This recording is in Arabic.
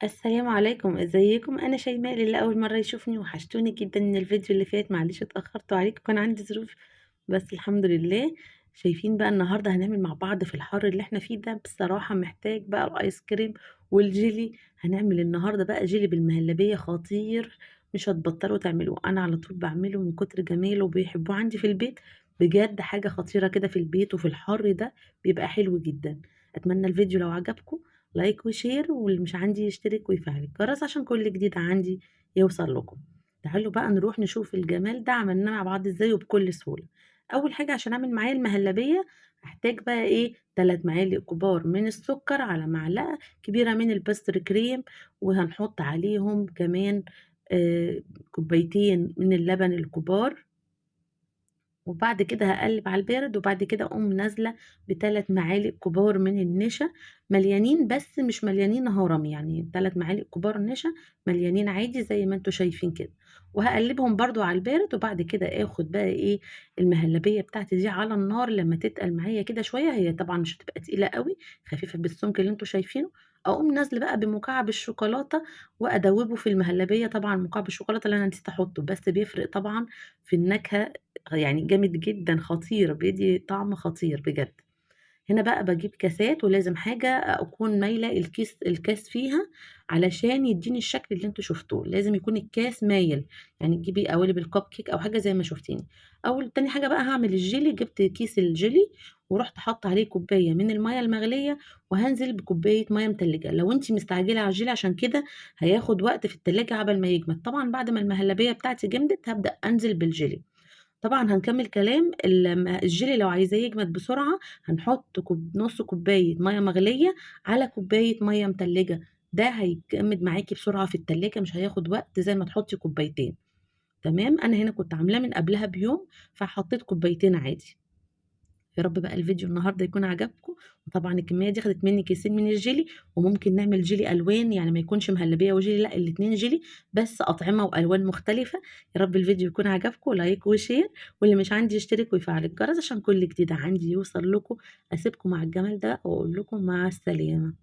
السلام عليكم، ازيكم؟ انا شيماء، اللي اول مره يشوفني وحشتوني جدا من الفيديو اللي فات. معلش اتاخرت عليكم، كان عندي ظروف بس الحمد لله. شايفين بقى النهارده هنعمل مع بعض في الحر اللي احنا فيه ده، بصراحه محتاج بقى الايس كريم والجيلي. هنعمل النهارده بقى جيلي بالمهلبيه خطير، مش هتبطلوا تعملوه. انا على طول بعمله من كتر جماله وبيحبوه عندي في البيت. بجد حاجه خطيره كده في البيت وفي الحر ده بيبقى حلو جدا. اتمنى الفيديو لو عجبكم لايك وشير، واللي مش عندي يشترك ويفعل الجرس عشان كل جديد عندي يوصل لكم. تعالوا بقى نروح نشوف الجمال ده عملناه مع بعض ازاي وبكل سهولة. اول حاجة عشان اعمل معايا المهلبية هحتاج بقى ايه 3 معالق كبار من السكر على معلقة كبيرة من الباستر كريم، وهنحط عليهم كمان آه كوبايتين من اللبن الكبار. وبعد كده هقلب على البارد، وبعد كده اقوم نازله بثلاث معالق كبار من النشا، مليانين بس مش مليانين هرم، يعني 3 معالق كبار نشا مليانين عادي زي ما انتوا شايفين كده. وهقلبهم برضو على البارد، وبعد كده اخد بقى ايه المهلبيه بتاعتي دي على النار لما تتقل معايا كده شويه. هي طبعا مش هتبقى تقيله قوي، خفيفه بالسمك اللي انتوا شايفينه. اقوم نازله بقى بمكعب الشوكولاته وادوبه في المهلبيه. طبعا مكعب الشوكولاته اللي انا نسيت احطه بس بيفرق طبعا في النكهه، يعني جامد جدًا خطير، بيدّي طعم خطير بجد. هنا بقى باجيب كاسات، ولازم حاجة أكون مايلة الكاس فيها علشان يدّيني الشكل اللي أنتم شفتوه، لازم يكون الكاس مايل. يعني تجيبي قوالب الcupcake كيك أو حاجة زي ما شُفتيني. تاني حاجة بقى هاعمل الجيلي، جِبت كيس الجيلي ورُحت حاطة عليه كوباية من المَيّة المغلية، وهانزل بكوباية مَيّة متلجة. لو أنتِ مستعجلة على الجيلي عشان كده هياخد وقت في التلاجة عقبال ما يجمد. طبعًا بعد ما المهلبية بتاعتي جمدت هابدأ أنزل بالجيلي. طبعًا هنكمّل كلام الجيلي لو عايزاه يجمد بسرعة هنحط نُص كوباية مَيّة مغلية على كوباية مَيّة متلجة، ده هيجمد معاكِ بسرعة في التلاجة، مش هياخد وقت زي ما تحطي كوبايتين. تمام، أنا هنا كنت عاملاه من قبلها بيوم فحطيت كوبايتين عادي. يا رب بقى الفيديو النهارده يكون عجبكم. وطبعًا الكمية دي خدت مني كيسين من الجيلي، وممكن نعمل جيلي ألوان، يعني ما يكونش مهلبية وجيلي، لأ الاتنين جيلي بس أطعمة وألوان مختلفة. يا رب الفيديو يكون عجبكم، لايك وشير، واللي مش عندي يشترك ويفعل الجرس عشان كل جديد عندي يوصل لكم. أسيبكم مع الجمال ده وأقول لكم مع السلامة.